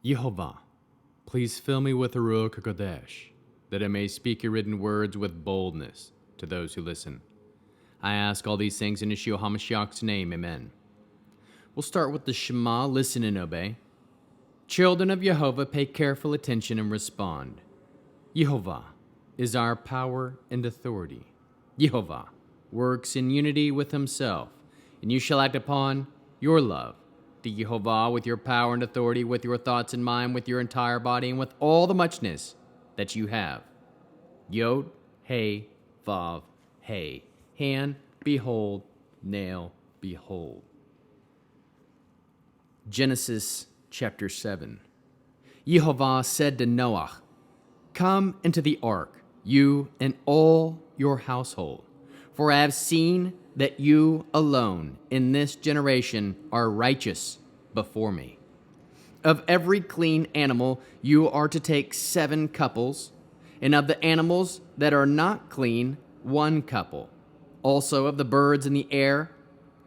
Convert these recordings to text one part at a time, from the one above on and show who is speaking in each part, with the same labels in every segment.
Speaker 1: Yehovah, please fill me with the Ruach HaKodesh, that I may speak your written words with boldness to those who listen. I ask all these things in Yeshua HaMashiach's name, amen. We'll start with the Shema, listen and obey. Children of Yehovah, pay careful attention and respond. Yehovah is our power and authority. Yehovah works in unity with himself, and you shall act upon your love to Yehovah with your power and authority, with your thoughts in mind, with your entire body, and with all the muchness that you have. Yod, Hey, Vav, Hey. Hand, behold, nail, behold. Genesis chapter 7. Yehovah said to Noah, "Come into the ark, you and all your household, for I have seen that you alone in this generation are righteous before me. Of every clean animal you are to take 7 couples, and of the animals that are not clean, 1 couple. Also of the birds in the air,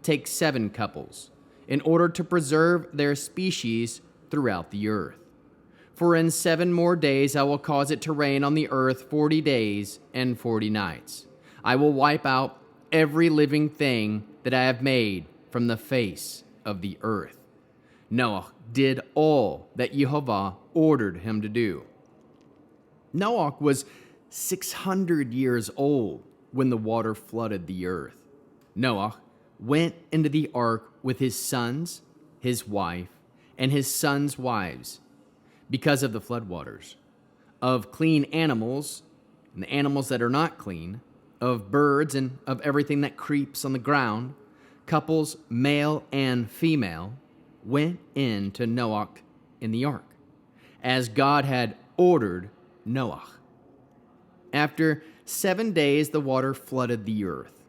Speaker 1: take 7 couples, in order to preserve their species throughout the earth. For in 7 more days I will cause it to rain on the earth 40 days and 40 nights. I will wipe out every living thing that I have made from the face of the earth." Noah did all that Yehovah ordered him to do. Noah was 600 years old when the water flooded the earth. Noah went into the ark with his sons, his wife, and his sons' wives because of the floodwaters, of clean animals and the animals that are not clean, of birds and of everything that creeps on the ground. Couples, male and female, went into Noah in the ark, as God had ordered Noah. After 7 days, the water flooded the earth.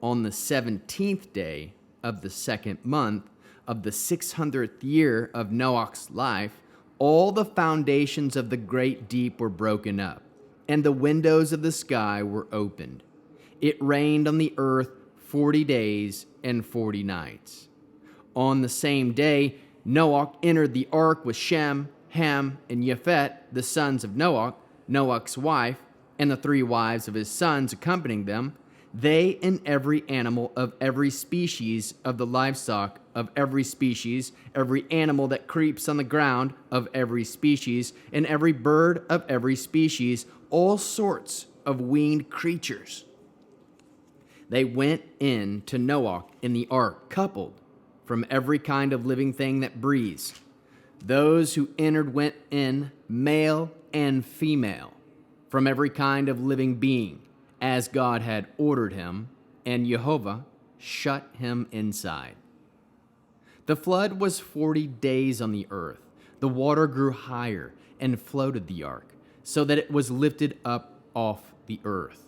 Speaker 1: On the 17th day of the 2nd month of the 600th year of Noah's life, all the foundations of the great deep were broken up, and the windows of the sky were opened. It rained on the earth 40 days and 40 nights. On the same day, Noah entered the ark with Shem, Ham, and Japheth, the sons of Noah, Noah's wife, and the 3 wives of his sons accompanying them, they and every animal of every species of the livestock of every species, every animal that creeps on the ground of every species, and every bird of every species, all sorts of winged creatures. They went in to Noah in the ark, coupled from every kind of living thing that breathes. Those who entered went in, male and female, from every kind of living being, as God had ordered him, and Yehovah shut him inside. The flood was 40 days on the earth. The water grew higher and floated the ark, so that it was lifted up off the earth.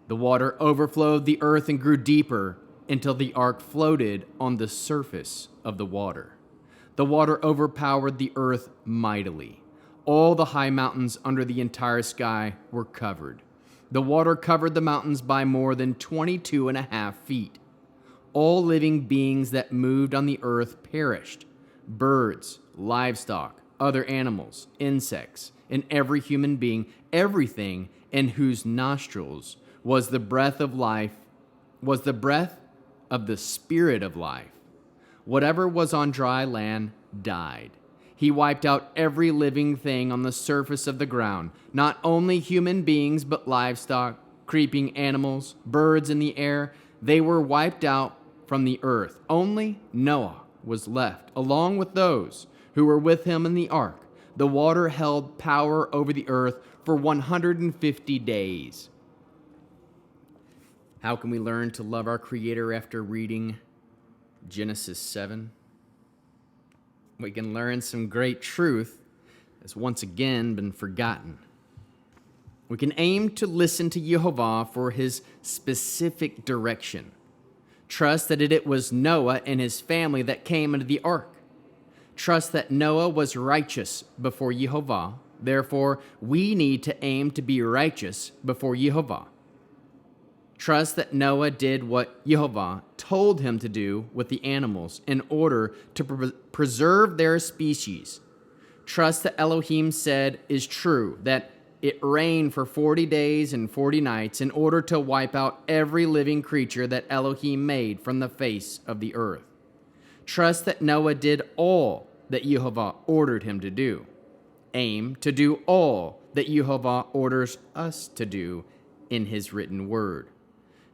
Speaker 1: The water overflowed the earth and grew deeper until the ark floated on the surface of the water. The water overpowered the earth mightily. All the high mountains under the entire sky were covered. The water covered the mountains by more than 22.5 feet. All living beings that moved on the earth perished. Birds, livestock, other animals, insects, and every human being, everything in whose nostrils was the breath of life, was the breath of the Spirit of life. Whatever was on dry land died. He wiped out every living thing on the surface of the ground, not only human beings, but livestock, creeping animals, birds in the air. They were wiped out from the earth. Only Noah was left, along with those who were with him in the ark. The water held power over the earth for 150 days. How can we learn to love our Creator after reading Genesis 7? We can learn some great truth that's once again been forgotten. We can aim to listen to Yehovah for his specific direction. Trust that it was Noah and his family that came into the ark. Trust that Noah was righteous before Yehovah. Therefore, we need to aim to be righteous before Yehovah. Trust that Noah did what Yehovah told him to do with the animals in order to preserve their species. Trust that Elohim said is true, that it rained for 40 days and 40 nights in order to wipe out every living creature that Elohim made from the face of the earth. Trust that Noah did all that Yehova ordered him to do. Aim to do all that Yehova orders us to do in his written word.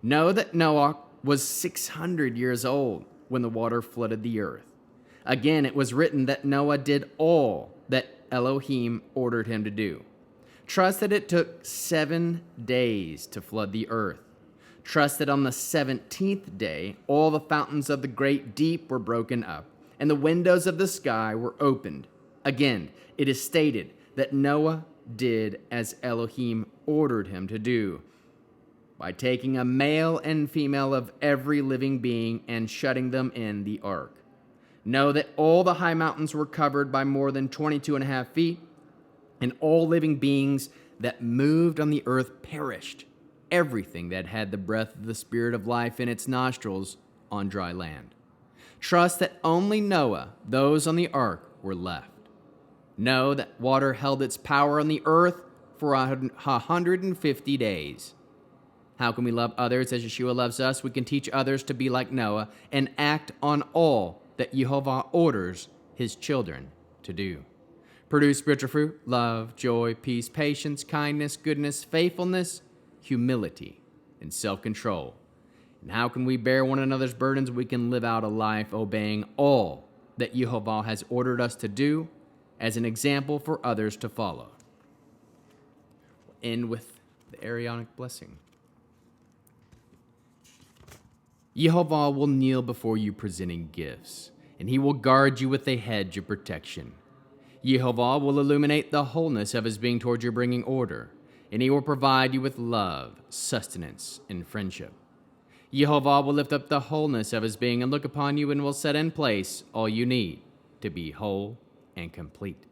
Speaker 1: Know that Noah was 600 years old when the water flooded the earth. Again, it was written that Noah did all that Elohim ordered him to do. Trust that it took 7 days to flood the earth. Trust that on the 17th day, all the fountains of the great deep were broken up, and the windows of the sky were opened. Again, it is stated that Noah did as Elohim ordered him to do, by taking a male and female of every living being and shutting them in the ark. Know that all the high mountains were covered by more than 22.5 feet, and all living beings that moved on the earth perished, everything that had the breath of the Spirit of life in its nostrils on dry land. Trust that only Noah, those on the ark, were left. Know that water held its power on the earth for 150 days. How can we love others as Yeshua loves us? We can teach others to be like Noah and act on all that Yehova orders his children to do. Produce spiritual fruit, love, joy, peace, patience, kindness, goodness, faithfulness, humility, and self-control. And how can we bear one another's burdens? We can live out a life obeying all that Yehova has ordered us to do as an example for others to follow. We'll end with the Aaronic blessing. Yehova will kneel before you presenting gifts, and he will guard you with a hedge of protection. Yehova will illuminate the wholeness of his being toward your bringing order, and he will provide you with love, sustenance, and friendship. Yehova will lift up the wholeness of his being and look upon you and will set in place all you need to be whole and complete.